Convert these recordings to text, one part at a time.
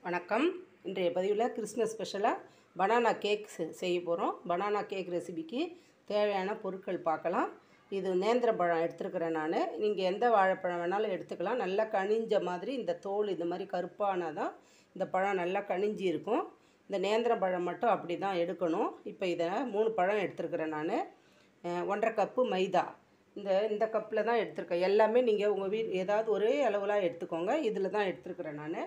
வணக்கம். இன்றைய பதிவில் கிறிஸ்மஸ் ஸ்பெஷலாக பனானா கேக் செய்ய போகிறோம். பனானா கேக் ரெசிபிக்கு தேவையான பொருட்கள் பார்க்கலாம். இது நேந்திர பழம் எடுத்துருக்கிறேன் நான். நீங்கள் எந்த வாழைப்பழம் வேணாலும் எடுத்துக்கலாம். நல்லா கனிஞ்ச மாதிரி இந்த தோல் இந்த மாதிரி கருப்பானால் தான் இந்த பழம் நல்லா கனிஞ்சி இருக்கும். இந்த நேந்திர பழம் மட்டும் அப்படி தான் எடுக்கணும். இப்போ இதை 3 பழம் எடுத்துருக்கிறேன் நான். 1½ கப்பு மைதா இந்த கப்பில் தான் எடுத்துருக்கேன். எல்லாமே நீங்கள் உங்கள் ஏதாவது ஒரே அளவுலாம் எடுத்துக்கோங்க. இதில் தான் எடுத்துருக்கிறேன் நான்.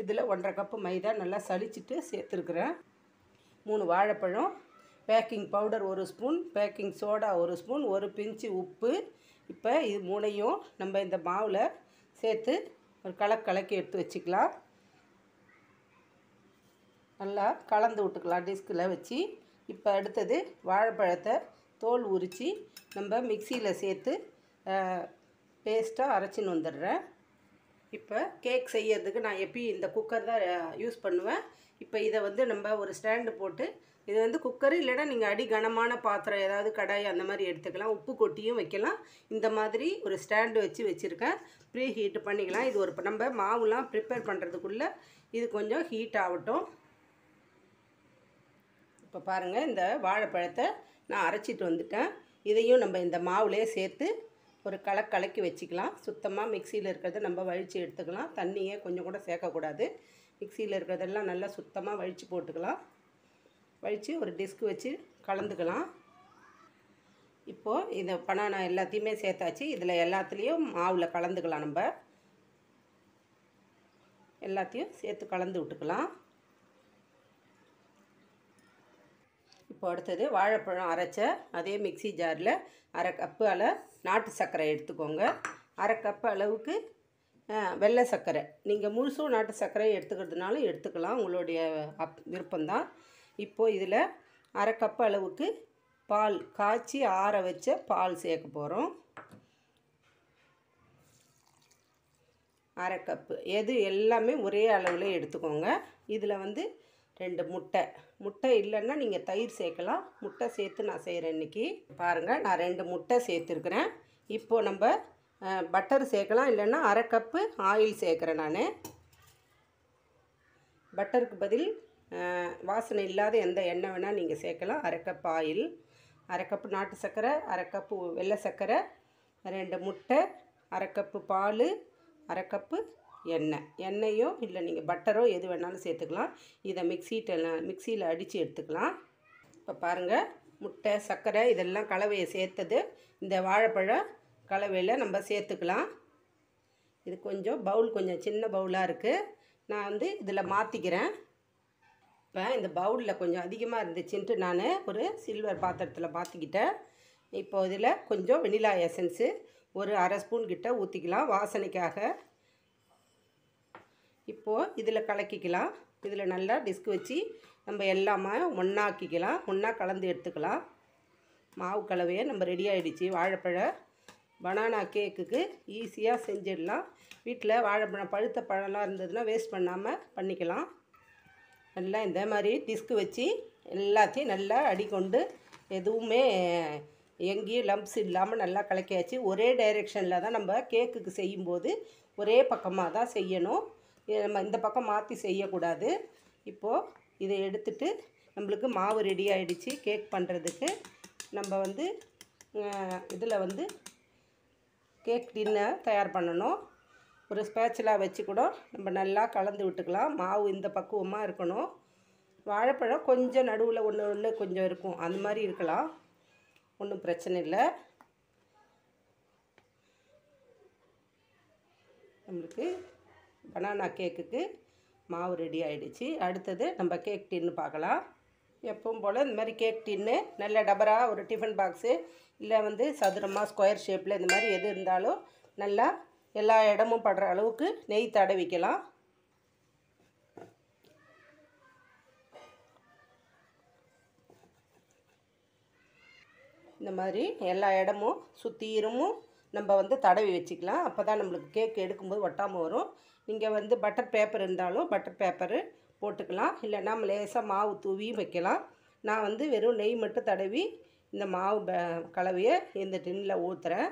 இதில் 1½ கப்பு மைதா நல்லா சலிச்சிட்டு சேர்த்துருக்குறேன். 3 வாழைப்பழம், baking powder 1 spoon, baking soda 1 spoon, 1 பிஞ்சு உப்பு. இப்போ இது 3ஐயும் நம்ம இந்த மாவில் சேர்த்து ஒரு கலக்கி எடுத்து வச்சுக்கலாம். நல்லா கலந்து விட்டுக்கலாம் டிஸ்கில் வச்சு. இப்போ அடுத்தது வாழைப்பழத்தை தோல் உரித்து நம்ம மிக்சியில் சேர்த்து பேஸ்ட்டாக அரைச்சின்னு வந்துடுறேன். இப்போ கேக் செய்யறதுக்கு நான் எப்பயும் இந்த குக்கர் தான் யூஸ் பண்ணுவேன். இப்போ இதை நம்ம ஒரு ஸ்டாண்டு போட்டு, இது குக்கர் இல்லைன்னா நீங்கள் அடி கனமான பாத்திரம் ஏதாவது கடாய் அந்த மாதிரி எடுத்துக்கலாம். உப்பு கொட்டியும் வைக்கலாம். இந்த மாதிரி ஒரு ஸ்டாண்டு வச்சுருக்கேன். ப்ரீ ஹீட் பண்ணிக்கலாம். இது ஒரு நம்ம மாவுலாம் ப்ரிப்பேர் பண்ணுறதுக்குள்ளே இது கொஞ்சம் ஹீட் ஆகட்டும். இப்போ பாருங்கள், இந்த வாழைப்பழத்தை நான் அரைச்சிட்டு வந்துட்டேன். இதையும் நம்ம இந்த மாவுலேயே சேர்த்து ஒரு கலக்கி வச்சுக்கலாம். சுத்தமாக மிக்சியில் இருக்கிறத நம்ம வழித்து எடுத்துக்கலாம். தண்ணியே கொஞ்சம் கூட சேர்க்கக்கூடாது. மிக்சியில் இருக்கிறதெல்லாம் நல்லா சுத்தமாக வழித்து போட்டுக்கலாம். வழித்து ஒரு டிஸ்க் வச்சு கலந்துக்கலாம். இப்போது இந்த பனானா எல்லாத்தையுமே சேர்த்தாச்சு. இதில் எல்லாத்துலேயும் மாவில் கலந்துக்கலாம். நம்ம எல்லாத்தையும் சேர்த்து கலந்து விட்டுக்கலாம். இப்போ அடுத்தது வாழைப்பழம் அரைச்ச அதே மிக்சி ஜாரில் 1/2 கப்பு நாட்டு சர்க்கரை எடுத்துக்கோங்க. 1/2 கப்பு அளவுக்கு வெள்ளை சர்க்கரை. நீங்கள் முழுசும் நாட்டு சர்க்கரை எடுத்துக்கிறதுனாலும் எடுத்துக்கலாம், உங்களுடைய விருப்பம்தான். இப்போது இதில் 1/2 கப்பு அளவுக்கு பால், காய்ச்சி ஆற வச்ச பால் சேர்க்க போகிறோம். 1/2 கப்பு எது எல்லாமே ஒரே அளவில் எடுத்துக்கோங்க. இதில் 2 முட்டை இல்லைன்னா நீங்கள் தயிர் சேர்க்கலாம். முட்டை சேர்த்து நான் செய்கிறேன் இன்றைக்கி. பாருங்கள், நான் 2 முட்டை சேர்த்துருக்குறேன். இப்போது நம்ம பட்டர் சேர்க்கலாம், இல்லைன்னா 1/2 கப்பு ஆயில் சேர்க்குறேன் நான். பட்டருக்கு பதில் வாசனை இல்லாத எந்த எண்ணெய் வேணால் நீங்கள் சேர்க்கலாம். 1/2 கப் ஆயில், 1/2 கப்பு நாட்டு சர்க்கரை, 1/2 கப்பு வெள்ளை சர்க்கரை, 2 முட்டை, 1/2 கப்பு பால், 1/2 கப்பு எண்ணெயோ இல்லை நீங்கள் பட்டரோ எது வேணாலும் சேர்த்துக்கலாம். இதை மிக்சியில் அடித்து எடுத்துக்கலாம். இப்போ பாருங்கள், முட்டை, சர்க்கரை இதெல்லாம் கலவையை சேர்த்தது இந்த வாழைப்பழ கலவையில் நம்ம சேர்த்துக்கலாம். இது கொஞ்சம் சின்ன பவுலாக இருக்குது. நான் இதில் மாற்றிக்கிறேன். இப்போ இந்த பவுலில் கொஞ்சம் அதிகமாக இருந்துச்சுன்ட்டு நான் ஒரு சில்வர் பாத்திரத்தில் மாற்றிக்கிட்டேன். இப்போது இதில் கொஞ்சம் வெனிலா எசன்ஸு ஒரு 1/2 ஸ்பூன் கிட்ட ஊற்றிக்கலாம் வாசனைக்காக. இப்போது இதில் கலக்கிக்கலாம். இதில் நல்லா டிஸ்க் வச்சு நம்ம எல்லாமே ஒன்றாக்கிக்கலாம். ஒன்றா கலந்து எடுத்துக்கலாம். மாவு கலவையை நம்ம ரெடி ஆகிடுச்சு. வாழைப்பழ பனானா கேக்குக்கு ஈஸியாக செஞ்சிடலாம். வீட்டில் வாழைப்பழம் பழுத்த பழம்லாம் இருந்ததுன்னா வேஸ்ட் பண்ணாமல் பண்ணிக்கலாம். நல்லா இந்த மாதிரி டிஸ்க் வச்சு எல்லாத்தையும் நல்லா அடிக்கொண்டு எதுவுமே எங்கேயும் லம்ப்ஸ் இல்லாமல் நல்லா கலக்கியாச்சு. ஒரே டைரெக்ஷனில் தான் நம்ம கேக்குக்கு செய்யும்போது ஒரே பக்கமாக தான் செய்யணும். நம்ம இந்த பக்கம் மாற்றி செய்யக்கூடாது. இப்போது இதை எடுத்துட்டு நம்மளுக்கு மாவு ரெடி ஆகிடுச்சு கேக் பண்ணுறதுக்கு. நம்ம இதில் கேக் டின்னை தயார் பண்ணணும். ஒரு ஸ்பேச்சுலா வச்சு கூட நம்ம நல்லா கலந்து விட்டுக்கலாம். மாவு இந்த பக்குவமாக இருக்கணும். வாழைப்பழம் கொஞ்சம் நடுவில் ஒன்று கொஞ்சம் இருக்கும், அந்த மாதிரி இருக்கலாம், ஒன்றும் பிரச்சனை இல்லை. நம்மளுக்கு பனானா கேக்குக்கு மாவு ரெடி ஆகிடுச்சு. அடுத்தது நம்ம கேக் டின்னு பார்க்கலாம். எப்பவும் போல் இந்த மாதிரி கேக் டின்னு நல்ல டபரா ஒரு டிஃபன் பாக்ஸு இல்லை சதுரமாக ஸ்கொயர் ஷேப்பில் இந்த மாதிரி எது இருந்தாலும் நல்லா எல்லா இடமும் படுற அளவுக்கு நெய் தடவிக்கலாம். இந்த மாதிரி எல்லா இடமும் சுற்றிலும் நம்ம தடவி வச்சுக்கலாம். அப்போ தான் நம்மளுக்கு கேக் எடுக்கும்போது ஒட்டாமல் வரும். நீங்கள் பட்டர் பேப்பர் இருந்தாலும் பட்டர் பேப்பரு போட்டுக்கலாம், இல்லைன்னா லேசாக மாவு தூவி வைக்கலாம். நான் வெறும் நெய் மட்டும் தடவி இந்த மாவு கலவையை இந்த டின்னில் ஊற்றுறேன்.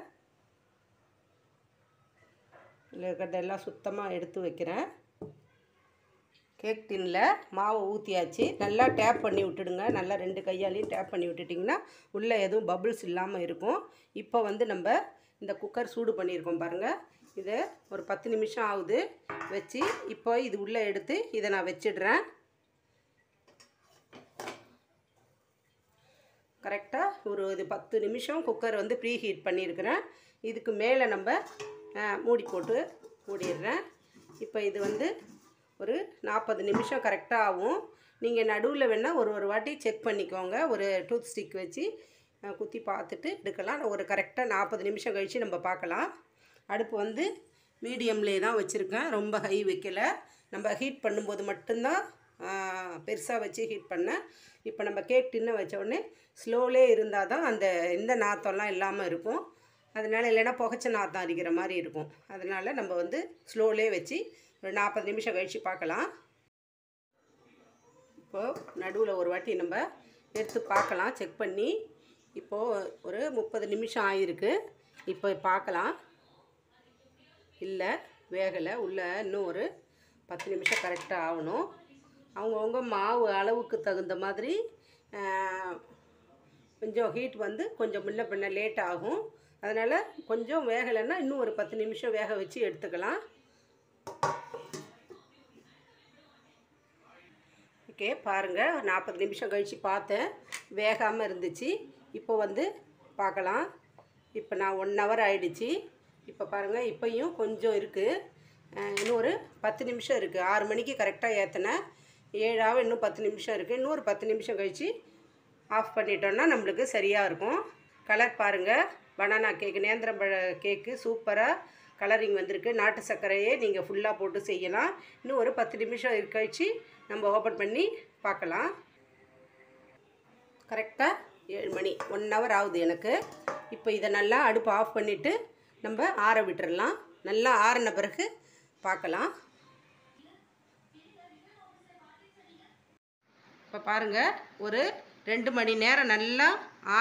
இதில் இருக்கிறதெல்லாம் சுத்தமாக எடுத்து வைக்கிறேன். கேக் டின்னில் மாவை ஊற்றியாச்சு. நல்லா டேப் பண்ணி விட்டுடுங்க. நல்லா 2 கையாலையும் டேப் பண்ணி விட்டுட்டிங்கன்னா உள்ளே எதுவும் பபுள்ஸ் இல்லாமல் இருக்கும். இப்போ வந்து நம்ம இந்த குக்கர் சூடு பண்ணியிருக்கோம் பாருங்கள். இதை ஒரு 10 நிமிஷம் ஆகுது வச்சு. இப்போ இது உள்ளே எடுத்து இதை நான் வச்சிடுறேன். கரெக்டாக இது 10 நிமிஷம் குக்கர் வந்து ப்ரீ ஹீட் பண்ணியிருக்கிறேன். இதுக்கு மேலே நம்ம மூடி போட்டு மூடிடுறேன். இப்போ இது வந்து ஒரு 40 நிமிஷம் கரெக்டாக ஆகும். நீங்கள் நடுவில் வேணால் ஒரு வாட்டி செக் பண்ணிக்கோங்க. ஒரு டூத் ஸ்டிக் வச்சு குத்தி பார்த்துட்டு எடுக்கலாம். ஒரு கரெக்டாக 40 நிமிஷம் கழித்து நம்ம பார்க்கலாம். அடுப்பு வந்து மீடியம்லேயே தான் வச்சுருக்கேன். ரொம்ப ஹை வைக்கலை. நம்ம ஹீட் பண்ணும்போது மட்டும்தான் பெருசாக வச்சு ஹீட் பண்ணேன். இப்போ நம்ம கேக் டின்னை வச்ச உடனே ஸ்லோலே இருந்தால் தான் அந்த எந்த நாத்தம்லாம் இல்லாமல் இருக்கும். அதனால் இல்லைன்னா புகைச்ச நாத்தம் அடிக்கிற மாதிரி இருக்கும். அதனால் நம்ம வந்து ஸ்லோலே வச்சு ஒரு 40 நிமிஷம் கழித்து பார்க்கலாம். இப்போது நடுவில் ஒரு வாட்டி நம்ம எடுத்து பார்க்கலாம் செக் பண்ணி. இப்போது ஒரு 30 நிமிஷம் ஆகிருக்கு. இப்போ பார்க்கலாம். இல்லை வேகலை. உள்ளே இன்னும் ஒரு 10 நிமிஷம் கரெக்டாக ஆகணும். அவங்கவுங்க மாவு அளவுக்கு தகுந்த மாதிரி கொஞ்சம் ஹீட் வந்து கொஞ்சம் முன்ன பின்ன லேட் ஆகும். அதனால் கொஞ்சம் வேகலைன்னா இன்னும் ஒரு 10 நிமிஷம் வேக வச்சு எடுத்துக்கலாம். ஓகே பாருங்கள், 40 நிமிஷம் கழித்து பார்த்தேன். வேகாமல் இருந்துச்சு. இப்போ வந்து பார்க்கலாம். இப்போ நான் 1 ஹவர் ஆகிடுச்சி. இப்போ பாருங்கள், இப்போயும் கொஞ்சம் இருக்குது. இன்னும் ஒரு 10 நிமிஷம் இருக்குது. 6 மணிக்கு கரெக்டாக ஏற்றினேன். 7 ஆக இன்னும் 10 நிமிஷம் இருக்குது. இன்னும் ஒரு 10 நிமிஷம் கழித்து ஆஃப் பண்ணிட்டோன்னா நம்மளுக்கு சரியாக இருக்கும். கலர் பாருங்கள். பனானா கேக்கு, நேந்திரம்பழ கேக்கு சூப்பராக கலரிங் வந்திருக்கு. நாட்டு சர்க்கரையே நீங்கள் ஃபுல்லாக போட்டு செய்யலாம். இன்னும் ஒரு 10 நிமிஷம் கழித்து நம்ம ஓப்பன் பண்ணி பார்க்கலாம். கரெக்டாக 7 மணி, 1 ஹவர் ஆகுது எனக்கு. இப்போ இதை நல்லா அடுப்பு ஆஃப் பண்ணிவிட்டு நம்ம ஆற விட்டுறலாம். நல்லா ஆறின பிறகு பார்க்கலாம். இப்போ பாருங்கள், ஒரு 2 மணி நேரம் நல்லா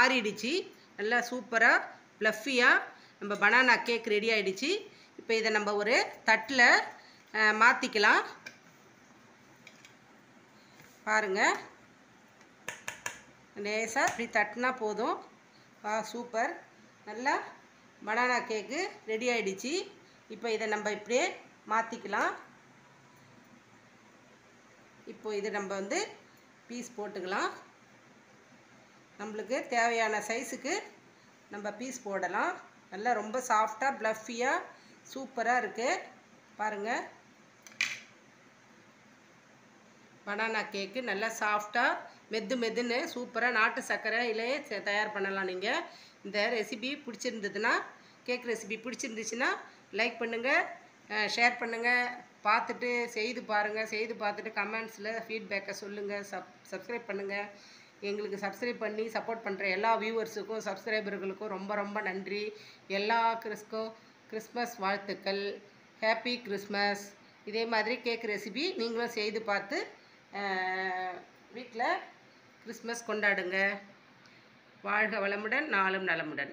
ஆறிடுச்சு. நல்லா சூப்பராக ப்ளஃபியாக நம்ம பனானா கேக் ரெடி ஆகிடுச்சு. இப்போ இதை நம்ம ஒரு தட்டில் மாற்றிக்கலாம். பாருங்கள், லேசாக இப்படி தட்டினா போதும். சூப்பர், நல்லா பனானா கேக்கு ரெடி ஆகிடுச்சு. இப்போ இதை நம்ம இப்படியே மாற்றிக்கலாம். இப்போ இது நம்ம வந்து பீஸ் போட்டுக்கலாம். நம்மளுக்கு தேவையான சைஸுக்கு நம்ம பீஸ் போடலாம். நல்லா ரொம்ப சாஃப்டாக ப்ளஃபியாக சூப்பராக இருக்குது. பாருங்கள், பனானா கேக்கு நல்லா சாஃப்டாக மெதுன்னு சூப்பராக நாட்டு சர்க்கரையிலே தயார் பண்ணலாம். நீங்கள் இந்த ரெசிபி பிடிச்சிருந்ததுன்னா, கேக் ரெசிபி பிடிச்சிருந்துச்சுன்னா லைக் பண்ணுங்கள், ஷேர் பண்ணுங்கள். பார்த்துட்டு செய்து பாருங்கள். செய்து பார்த்துட்டு கமெண்ட்ஸில் ஃபீட்பேக்கை சொல்லுங்கள். சப்ஸ்கிரைப் பண்ணுங்கள். எங்களுக்கு சப்ஸ்கிரைப் பண்ணி சப்போர்ட் பண்ணுற எல்லா வியூவர்ஸுக்கும் சப்ஸ்கிரைபர்களுக்கும் ரொம்ப நன்றி. எல்லா கிறிஸ்மஸ் வாழ்த்துக்கள். Happy Christmas. இதே மாதிரி கேக் ரெசிபி நீங்களும் செய்து பார்த்து வீட்டில் கிறிஸ்மஸ் கொண்டாடுங்க. வாழ்க வளமுடன், நாளும் நலமுடன்.